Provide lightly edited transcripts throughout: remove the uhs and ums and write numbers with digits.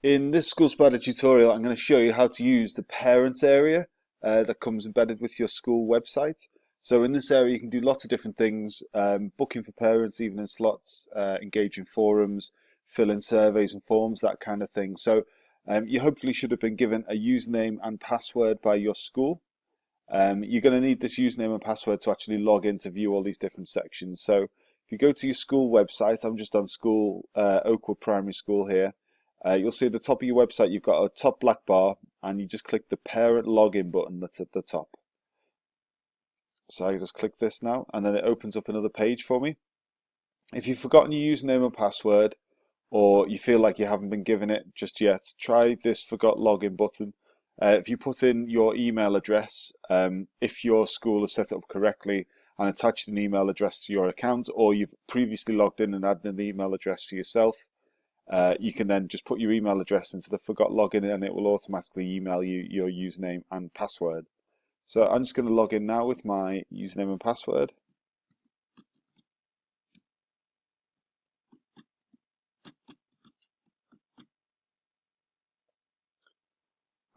In this School Spider tutorial, I'm going to show you how to use the Parents area that comes embedded with your school website. So in this area, you can do lots of different things, booking for parents, evening slots, engage in forums, fill in surveys and forms, that kind of thing. So you hopefully should have been given a username and password by your school. You're going to need this username and password to actually log in to view all these different sections. So if you go to your school website, I'm just on school, Oakwood Primary School here. You'll see at the top of your website, you've got a top black bar and you just click the parent login button that's at the top. So I just click this now and then it opens up another page for me. If you've forgotten your username and password or you feel like you haven't been given it just yet, try this forgot login button. If you put in your email address, if your school is set up correctly and attached an email address to your account, or you've previously logged in and added an email address for yourself, you can then just put your email address into the forgot login and it will automatically email you your username and password. So I'm just going to log in now with my username and password.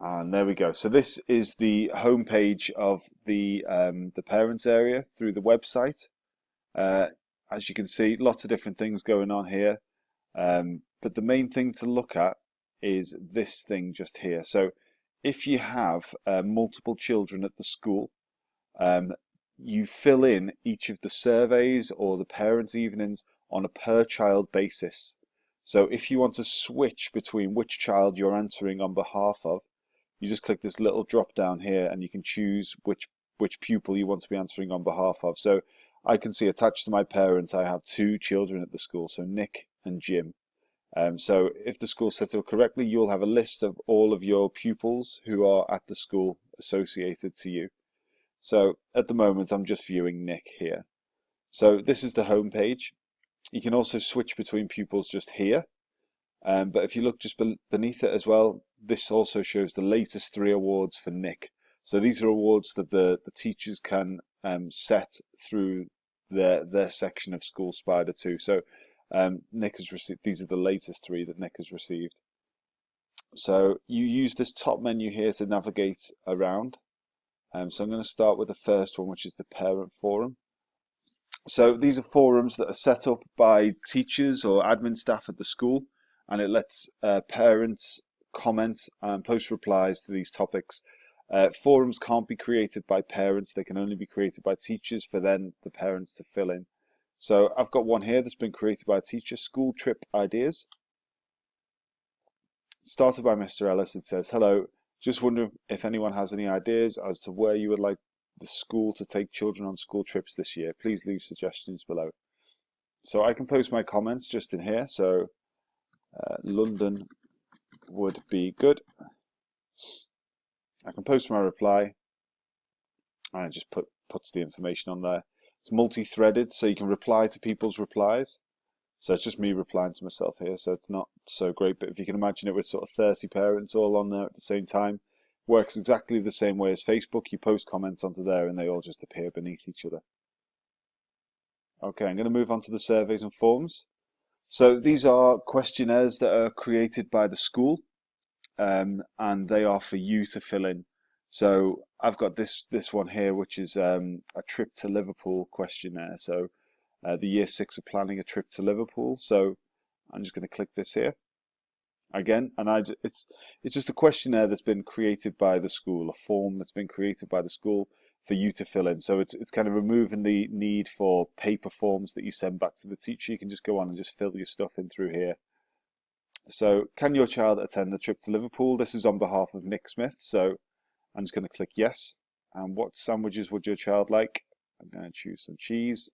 And there we go. So this is the home page of the parents area through the website. As you can see, lots of different things going on here. But the main thing to look at is this thing just here. So if you have multiple children at the school, you fill in each of the surveys or the parents' evenings on a per child basis. So if you want to switch between which child you're answering on behalf of, you just click this little drop down here and you can choose which pupil you want to be answering on behalf of. So I can see attached to my parents, I have two children at the school, so Nick and Jim. So if the school's set up correctly, you'll have a list of all of your pupils who are at the school associated to you. So at the moment, I'm just viewing Nick here. So this is the home page. You can also switch between pupils just here. But if you look just beneath it as well, this also shows the latest 3 awards for Nick. So these are awards that the teachers can set through their section of School Spider 2. So Nick has received, these are the latest 3 that Nick has received. So you use this top menu here to navigate around. So I'm going to start with the first one, which is the parent forum. So these are forums that are set up by teachers or admin staff at the school, and it lets parents comment and post replies to these topics. Forums can't be created by parents, they can only be created by teachers for then the parents to fill in. So I've got one here that's been created by a teacher, school trip ideas. Started by Mr. Ellis. It says, hello, just wondering if anyone has any ideas as to where you would like the school to take children on school trips this year. Please leave suggestions below. So I can post my comments just in here. So London would be good. I can post my reply and it just puts the information on there. It's multi-threaded, so you can reply to people's replies. So it's just me replying to myself here, so it's not so great. But if you can imagine it with sort of 30 parents all on there at the same time, works exactly the same way as Facebook. You post comments onto there and they all just appear beneath each other. Okay, I'm going to move on to the surveys and forms. So these are questionnaires that are created by the school, and they are for you to fill in. So I've got this one here, which is a trip to Liverpool questionnaire. So the year 6 are planning a trip to Liverpool. So I'm just going to click this here again, and it's just a questionnaire that's been created by the school, a form that's been created by the school for you to fill in. So it's kind of removing the need for paper forms that you send back to the teacher. You can just go on and just fill your stuff in through here. So can your child attend the trip to Liverpool? This is on behalf of Nick Smith. So I'm just going to click yes. And what sandwiches would your child like? I'm going to choose some cheese.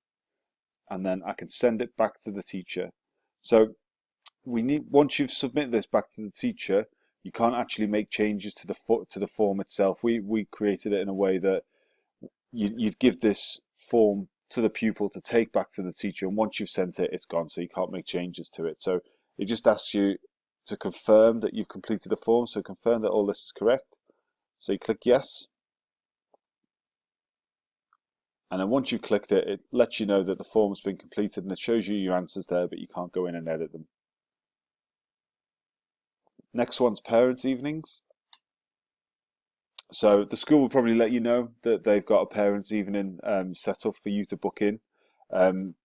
And then I can send it back to the teacher. So once you've submitted this back to the teacher, you can't actually make changes to the form itself. We created it in a way that you'd give this form to the pupil to take back to the teacher, and once you've sent it, it's gone, so you can't make changes to it. So it just asks you to confirm that you've completed the form, so confirm that all this is correct. So you click yes, and then once you've clicked it, it lets you know that the form's been completed, and it shows you your answers there, but you can't go in and edit them. Next one's parents' evenings. So the school will probably let you know that they've got a parents' evening set up for you to book in. Um,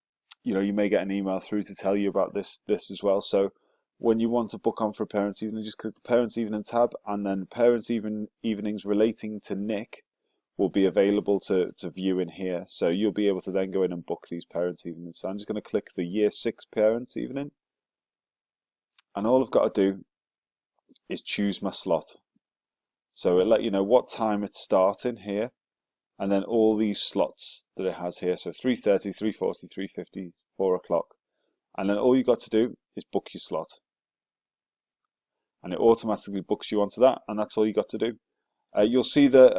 you may get an email through to tell you about this as well. So when you want to book on for a parents' evening, just click the parents' evening tab, and then evenings relating to Nick will be available to view in here. So you'll be able to then go in and book these parents' evenings. So I'm just going to click the Year 6 parents' evening, and all I've got to do is choose my slot. So it'll let you know what time it's starting here, and then all these slots that it has here. So 3:30, 3:40, 3:50, 4 o'clock. And then all you got to do is book your slot. And it automatically books you onto that, and that's all you got to do. You'll see that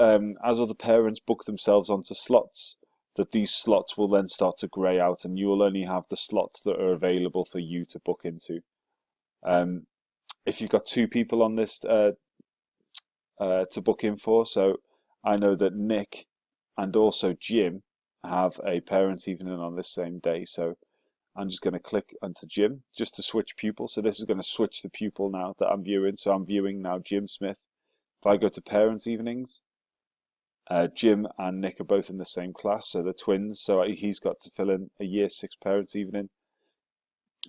as other parents book themselves onto slots, that these slots will then start to grey out, and you will only have the slots that are available for you to book into. If you've got two people on this to book in for, so I know that Nick and also Jim have a parents' evening on this same day, so I'm just going to click onto Jim just to switch pupil. So this is going to switch the pupil now that I'm viewing. So I'm viewing now Jim Smith. If I go to parents' evenings, Jim and Nick are both in the same class, so they're twins. So he's got to fill in a Year 6 parents' evening.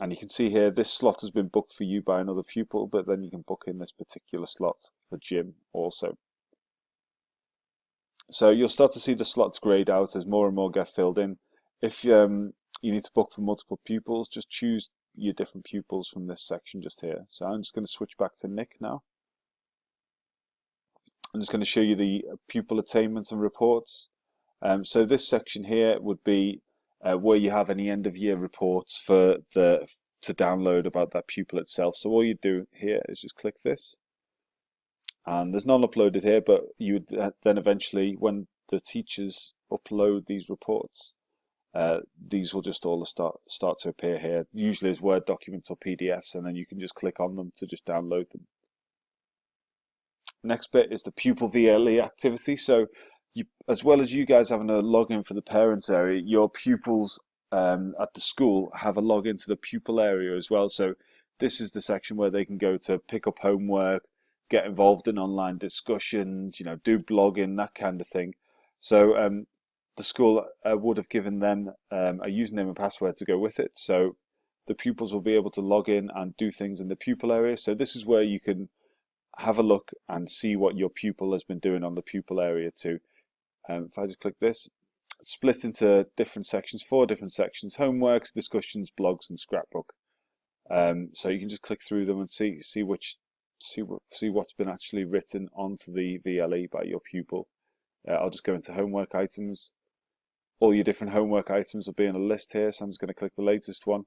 And you can see here, this slot has been booked for you by another pupil, but then you can book in this particular slot for Jim also. So you'll start to see the slots grayed out as more and more get filled in. If you need to book for multiple pupils, just choose your different pupils from this section just here. So I'm just going to switch back to Nick now. I'm just going to show you the pupil attainment and reports. So this section here would be where you have any end of year reports to download about that pupil itself. So all you do here is just click this. And there's none uploaded here, but you would then eventually, when the teachers upload these reports, these will just all start to appear here, usually as Word documents or PDFs, and then you can just click on them to just download them. Next bit is the pupil VLE activity. So as well as you guys having a login for the parents area, your pupils at the school have a login to the pupil area as well. So this is the section where they can go to pick up homework, get involved in online discussions, do blogging, that kind of thing. So the school would have given them a username and password to go with it. So the pupils will be able to log in and do things in the pupil area. So this is where you can have a look and see what your pupil has been doing on the pupil area too. If I just click this, it's split into different sections, 4 different sections: homeworks, discussions, blogs, and scrapbook. So you can just click through them and see what's been actually written onto the VLE by your pupil. I'll just go into homework items. All your different homework items will be in a list here, so I'm just going to click the latest one.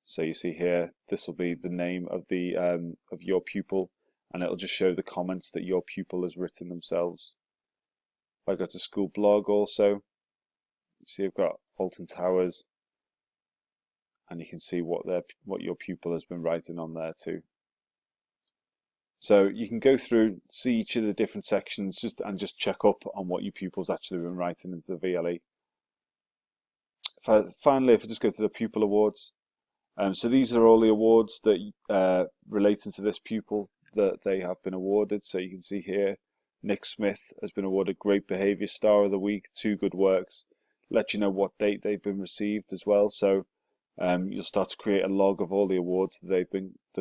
So you see here, this will be the name of the of your pupil, and it'll just show the comments that your pupil has written themselves. If I go to school blog also, see I've got Alton Towers, and you can see what your pupil has been writing on there too. So you can go through, see each of the different sections, just check up on what your pupil's actually been writing into the VLE. Finally, if I just go to the pupil awards, so these are all the awards that relating to this pupil that they have been awarded. So you can see here, Nick Smith has been awarded Great Behaviour Star of the Week, 2 good works. Let you know what date they've been received as well. So you'll start to create a log of all the awards that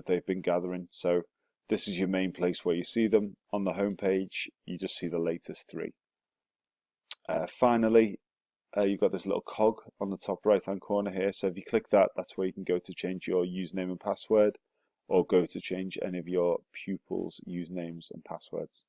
they've been gathering. So this is your main place where you see them. On the home page, you just see the latest 3. Finally, you've got this little cog on the top right hand corner here. So if you click that, that's where you can go to change your username and password, or go to change any of your pupils' usernames and passwords.